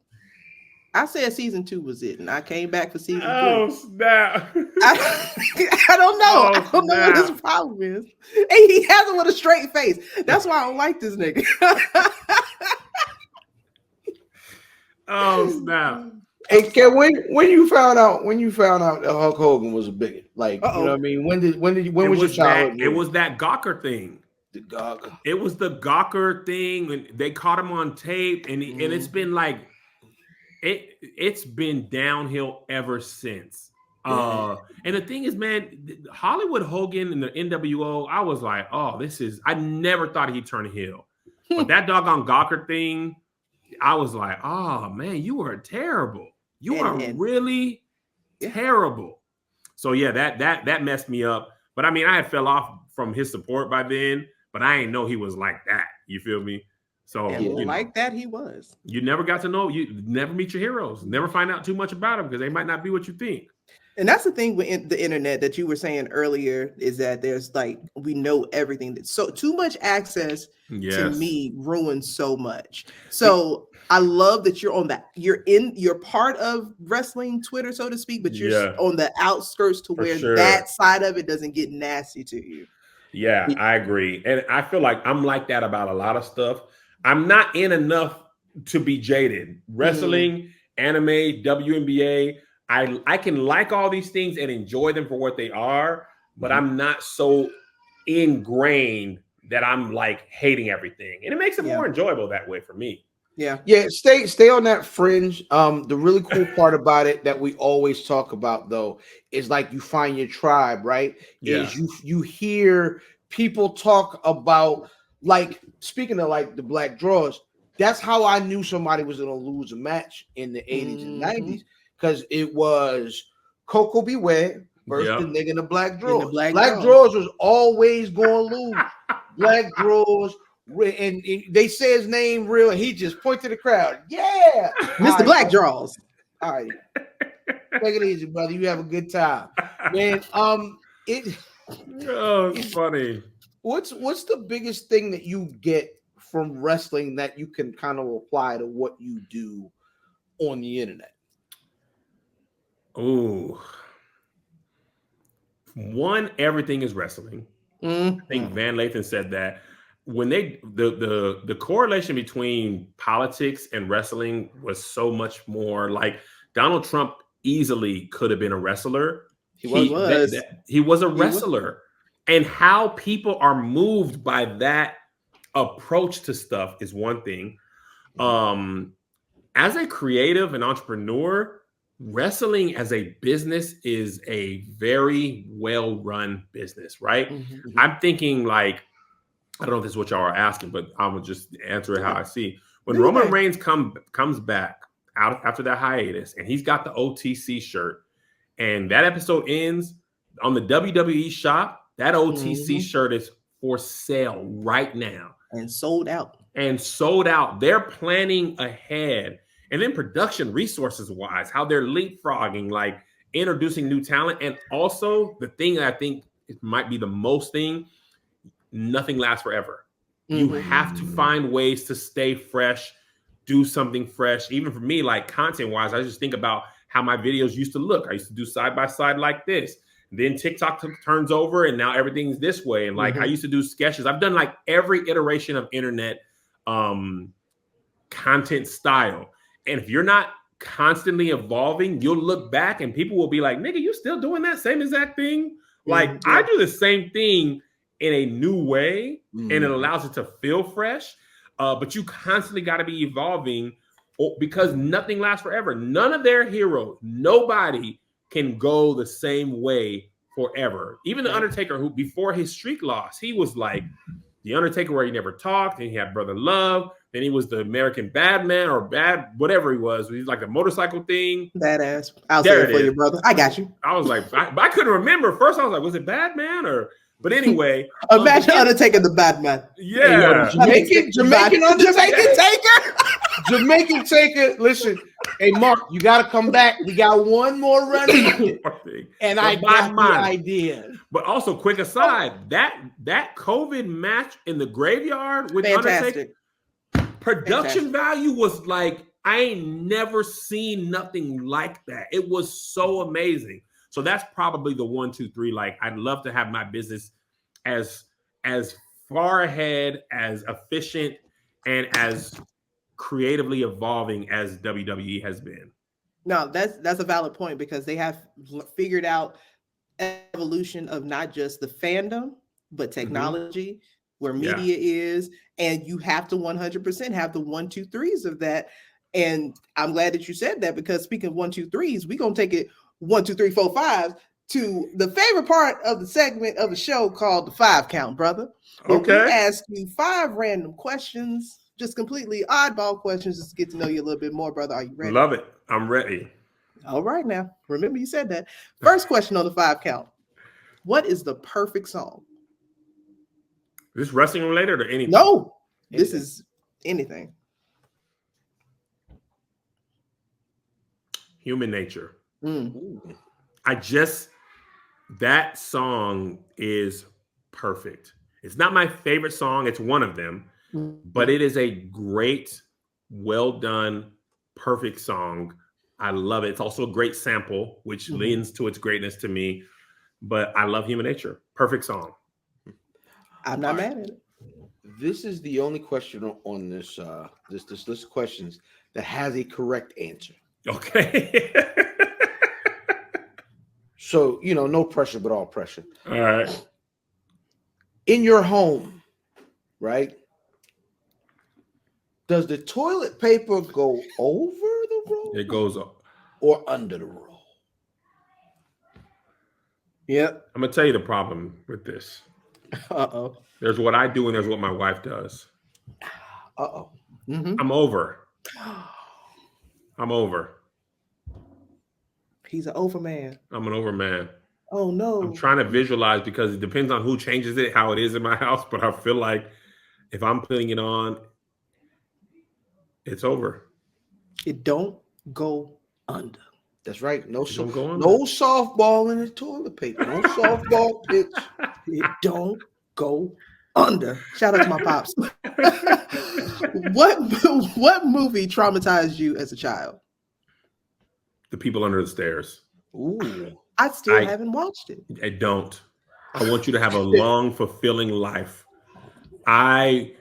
I said season 2 was it, and I came back for season 3. Oh, snap. I don't know. I don't know what his problem is. And he has it with a straight face. That's why I don't like this nigga. Oh, snap. Hey, Kev, when you found out that Hulk Hogan was a bigot, like, you know what I mean? When was your childhood? It was that Gawker thing. The Gawker. It was the Gawker thing, and they caught him on tape, and it's been like, it's been downhill ever since. And the thing is, man, Hollywood Hogan and the NWO, I was like, I never thought he'd turn heel. But that doggone Gawker thing, I was like, oh man, you are terrible. You are really terrible. So yeah, that messed me up. But I mean, I had fell off from his support by then, but I ain't know he was like that. You feel me? So that he was. You never got to know. You never meet your heroes. Never find out too much about them because they might not be what you think. And that's the thing with the internet that you were saying earlier, is that there's like, we know everything. That's so too much access to Yes. me ruins so much. So I love that you're part of wrestling Twitter, so to speak, but you're on the outskirts to where that side of it doesn't get nasty to you. Yeah, I agree. And I feel like I'm like that about a lot of stuff. I'm not in enough to be jaded. Wrestling, anime, WNBA, I can like all these things and enjoy them for what they are, but I'm not so ingrained that I'm like hating everything. And it makes it more enjoyable that way for me. Yeah. Stay on that fringe. The really cool part about it that we always talk about though is like you find your tribe, right? Yeah. Is you hear people talk about, like, speaking of like the black draws, that's how I knew somebody was gonna lose a match in the 80s and 90s, because it was Coco Beware versus the nigga in the black draws. Black draws was always gonna lose. Black draws. And they say his name real, and he just pointed to the crowd. Yeah, Mr. Black Draws. All right, take it easy, brother. You have a good time, man. It's funny. What's the biggest thing that you get from wrestling that you can kind of apply to what you do on the internet? Ooh, one, everything is wrestling. I think Van Lathan said that. When the correlation between politics and wrestling was so much more, like Donald Trump easily could have been a wrestler. He was a wrestler. And how people are moved by that approach to stuff is one thing. As a creative and entrepreneur, wrestling as a business is a very well-run business, right? I'm thinking like, I don't know if this is what y'all are asking, but I'm gonna just answer it how I see. When Roman Reigns comes back out after that hiatus, and he's got the OTC shirt, and that episode ends on the WWE shop, that OTC shirt is for sale right now and sold out. They're planning ahead, and then production resources wise, how they're leapfrogging, like introducing new talent, and also the thing that I think it might be the most thing. Nothing lasts forever. You have to find ways to stay fresh, do something fresh. Even for me, like content wise, I just think about how my videos used to look. I used to do side by side like this. Then TikTok turns over and now everything's this way. And like I used to do sketches. I've done like every iteration of internet content style. And if you're not constantly evolving, you'll look back and people will be like, nigga, you still doing that same exact thing? Like I do the same thing in a new way, and it allows it to feel fresh. But you constantly got to be evolving because nothing lasts forever. None of their heroes, nobody can go the same way forever. Even the Undertaker, who before his streak loss, he was like the Undertaker where he never talked, and he had Brother Love. Then he was the American Badman or Bad, whatever he was. He's like a motorcycle thing. Badass. I'll say it for you, brother. I got you. I was like, I couldn't remember. First, I was like, was it Badman or... But anyway, imagine Undertaker the Batman. Yeah, Jamaican Undertaker. Jamaican Taker. Listen, hey Mark, you got to come back. We got one more running, and I got the idea. But also, quick aside, that COVID match in the graveyard with Fantastic. Undertaker, production value was like I ain't never seen nothing like that. It was so amazing. So that's probably the 1, 2, 3. Like, I'd love to have my business as far ahead, as efficient, and as creatively evolving as WWE has been. No, that's a valid point because they have figured out evolution of not just the fandom, but technology, where media is, and you have to 100% have the 1, 2, 3s of that. And I'm glad that you said that because speaking of 1, 2, 3s, we're gonna take it 1, 2, 3, 4, 5 to the favorite part of the segment of the show called the 5 count, brother. Okay. We ask you 5 random questions, just completely oddball questions, just to get to know you a little bit more, brother. Are you ready? Love it. I'm ready. All right, now remember you said that. First question on the 5 count: what is the perfect song? Is this wrestling related or anything? No, this is anything. Human Nature. That song is perfect. It's not my favorite song. It's one of them, but it is a great, well done, perfect song. I love it. It's also a great sample, which leans to its greatness to me. But I love Human Nature. Perfect song. I'm not mad at it. This is the only question on this this list of questions that has a correct answer. Okay. So, no pressure, but all pressure. All right. In your home, right? Does the toilet paper go over the roll? It goes up. Or under the roll? Yep. I'm going to tell you the problem with this. Uh-oh. There's what I do and there's what my wife does. Uh-oh. Mm-hmm. I'm over. He's an over man. I'm an over man. Oh, no. I'm trying to visualize because it depends on who changes it, how it is in my house. But I feel like if I'm putting it on, it's over. It don't go under. That's right. No no softball in the toilet paper. No softball pitch. It don't go under. Shout out to my pops. What movie traumatized you as a child? The People Under the Stairs. Ooh. I still haven't watched it. I don't. I want you to have a long, fulfilling life. I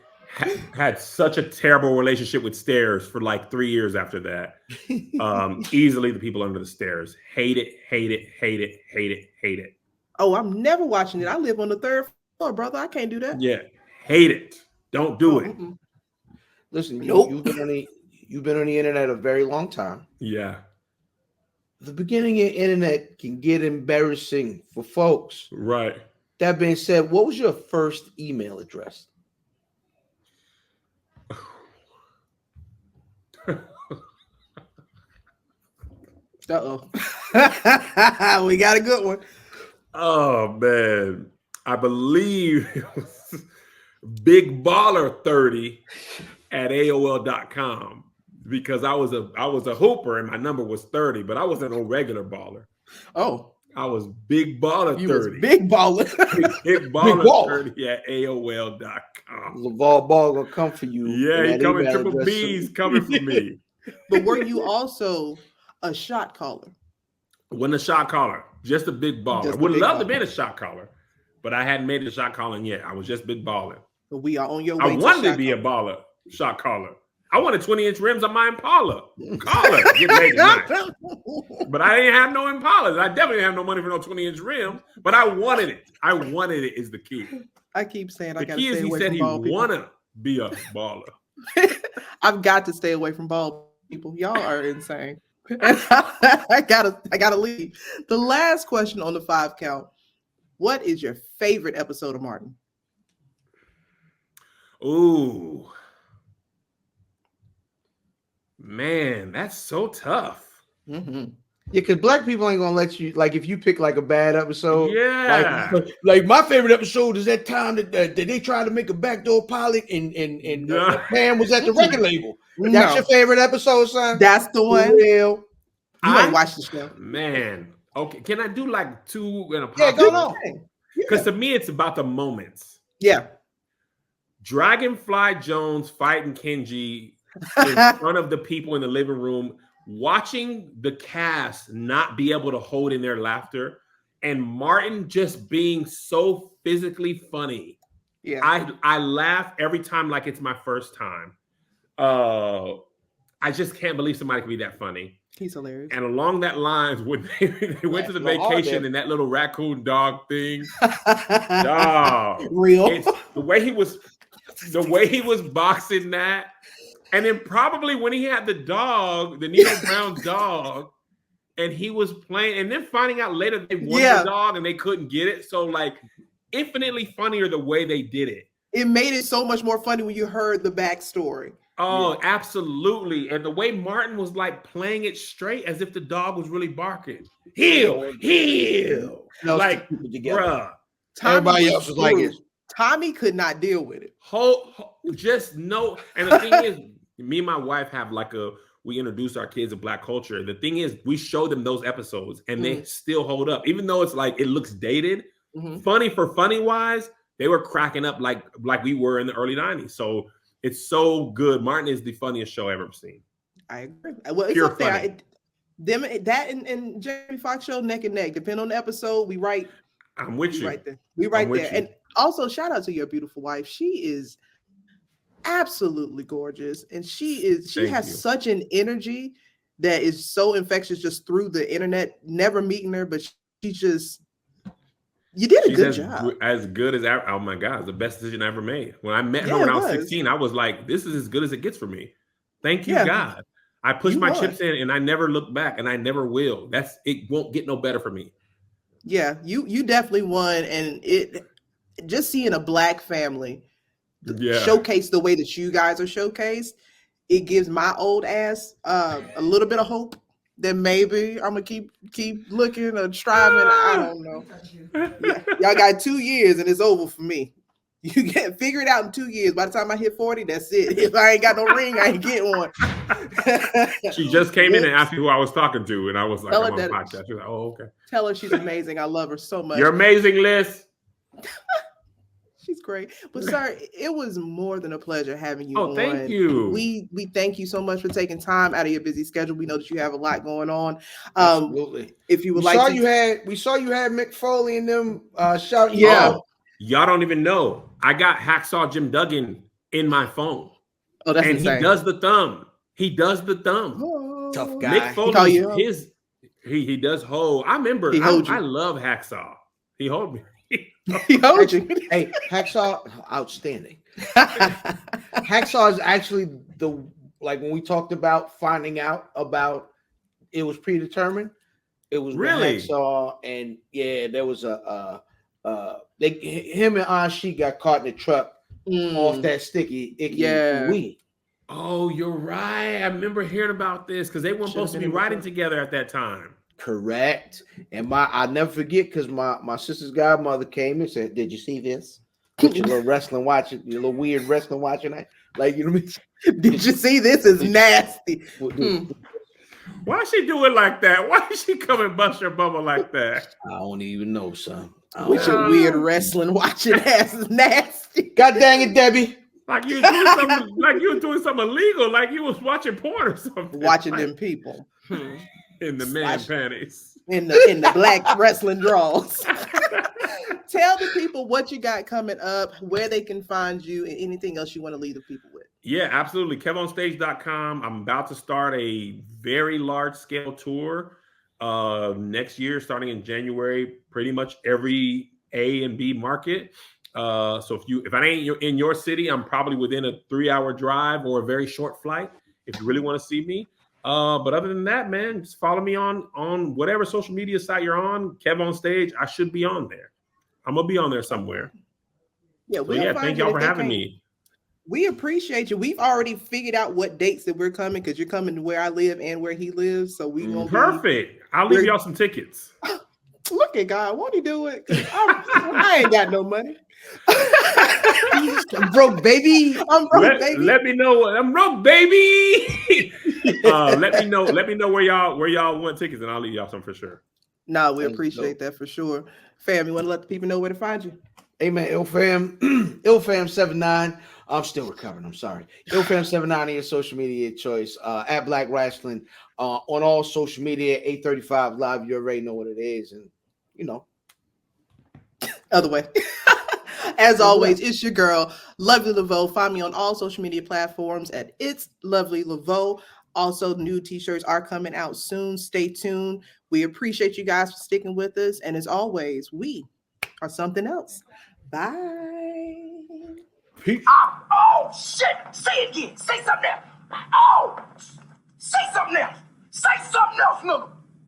had such a terrible relationship with stairs for like 3 years after that. Easily The People Under the Stairs. Hate it. Oh, I'm never watching it. I live on the 3rd floor, brother. I can't do that. Yeah. Hate it. Don't do it. Mm-mm. Listen, Nope. you've been on the internet a very long time. Yeah. The beginning of the internet can get embarrassing for folks. Right. That being said, what was your first email address? Uh-oh. We got a good one. Oh, man. I believe it was BigBaller30 at AOL.com because I was a hooper and my number was 30, but I wasn't a regular baller. Oh. I was Big Baller 30. You was big baller. Big Baller 30 at AOL.com. Laveau Ball gonna come for you. Yeah, he coming, triple B's coming for me. But were you also a shot caller? Wasn't a shot caller, just a big baller. Just a Would big love to baller. be a shot caller, but I hadn't made it a shot calling yet. I was just big balling. But we are on your way. I wanted to be a baller, shot caller. I wanted 20-inch rims on my Impala. Caller, get laid at night. But I didn't have no Impalas. I definitely didn't have no money for no 20-inch rims. But I wanted it. I wanted it is the key. I keep saying I The got to key is stay he away said from he bald people. wanna be a baller. I've got to stay away from bald people. Y'all are insane. I gotta leave. The last question on the 5 count. What is your favorite episode of Martin? Ooh. Man, that's so tough. Mm-hmm. Yeah, because black people ain't gonna let you, like, if you pick like a bad episode. Yeah. Like my favorite episode is that time that they tried to make a backdoor pilot and No. man was at the record label. That's No. your favorite episode, son? That's the one. Real. You ain't watched the show. Man. Okay. Can I do like 2 and a pop? Yeah, go on. Because to me, it's about the moments. Yeah. Dragonfly Jones fighting Kenji in front of the people in the living room, watching the cast not be able to hold in their laughter, and Martin just being so physically funny. Yeah. I laugh every time like it's my first time. I just can't believe somebody could be that funny. He's hilarious. And along that lines, when they went to the vacation and that little raccoon dog thing, dog, Real. the way he was boxing that, and then probably when he had the dog, the Nino Brown dog, and he was playing, and then finding out later they won the dog and they couldn't get it. So like infinitely funnier the way they did it. It made it so much more funny when you heard the backstory. Oh, absolutely. And the way Martin was like playing it straight as if the dog was really barking. Heel. Like, bruh. Everybody else was like it. Tommy could not deal with it. Just no. And the thing is, me and my wife have like we introduce our kids to Black culture. The thing is, we show them those episodes and they still hold up, even though it's like it looks dated. Funny wise, they were cracking up like we were in the early 90s. So it's so good. Martin is the funniest show I've ever seen. I agree. Well, it's Pure up there. That and Jamie Foxx show neck and neck. Depending on the episode, we right. I'm with you. Right there. We right there. And also, shout out to your beautiful wife. She is absolutely gorgeous, and she has such an energy that is so infectious just through the internet. Never meeting her, but she's just. You did a good job. As good as ever. Oh my God, it's the best decision I ever made. When I met her when I was 16, I was like, this is as good as it gets for me. Thank you, God. I pushed my chips in and I never looked back, and I never will. It won't get no better for me. Yeah, you definitely won, and it just seeing a Black family showcase the way that you guys are showcased, it gives my old ass a little bit of hope that maybe I'm gonna keep looking or striving. I don't know. Yeah, y'all got 2 years and it's over for me. You get figure it out in 2 years. By the time I hit 40, that's it. If I ain't got no ring, I ain't getting one. She just came in and asked me who I was talking to, and I was like, I'm on the podcast. She was like, oh, okay. Tell her she's amazing. I love her so much. You're amazing, Liz. She's great. But sir, it was more than a pleasure having you on. Thank you. We thank you so much for taking time out of your busy schedule. We know that you have a lot going on. Absolutely. If you would we saw you had Mick Foley and them shouting. Yeah. Y'all don't even know. I got Hacksaw Jim Duggan in my phone. Oh, that's and insane. He does the thumb. Oh, tough guy. Mick Foley, he does hold. I remember. I love Hacksaw. He hold me. He hold you. Hey, Hacksaw, outstanding. Hacksaw is actually when we talked about finding out about it was predetermined. It was really Hacksaw, and there was him and Anshi got caught in the truck off that sticky icky weed. Oh, you're right. I remember hearing about this because they weren't supposed to be riding together at that time. Correct. And I'll never forget because my sister's godmother came and said, "Did you see this? Put your little wrestling watching, your little weird wrestling watching that. Like, you know what I mean? Did you see this? Is nasty." Why she do it like that? Why is she come and bust your bubble like that? I don't even know, son. With your weird wrestling watching ass is nasty. God dang it, Debbie. Like you were doing something illegal, like you was watching porn or something. Watching them people. In the man panties. In the black wrestling draws. Tell the people what you got coming up, where they can find you, and anything else you want to leave the people with. Yeah, absolutely. KevOnStage.com. I'm about to start a very large scale tour next year, starting in January, pretty much every A and B market. So if I ain't in your city, I'm probably within a 3-hour drive or a very short flight if you really want to see me. But other than that, man, just follow me on whatever social media site you're on. KevOnStage, I should be on there. I'm gonna be on there somewhere. Yeah, thank y'all for having me. We appreciate you. We've already figured out what dates that we're coming because you're coming to where I live and where he lives. So we gonna perfect. I'll leave y'all some tickets. Look at God, won't he do it? I ain't got no money. I'm broke, baby. Baby. Let me know. I'm broke, baby. Let me know where y'all want tickets, and I'll leave y'all some for sure. No, we appreciate that for sure. Fam, you want to let the people know where to find you? Hey man, IlFam79. I'm still recovering. I'm sorry. IlFam79 on your social media choice. At Black Rasslin on all social media. 835 Live. You already know what it is, and you know. Other way. As always, it's your girl, Lovely Laveau. Find me on all social media platforms at It's Lovely Laveau. Also, new t-shirts are coming out soon. Stay tuned. We appreciate you guys for sticking with us. And as always, we are something else. Bye. Peace. Oh, shit. Say it again. Say something else. Oh, say something else. Say something else, nigga.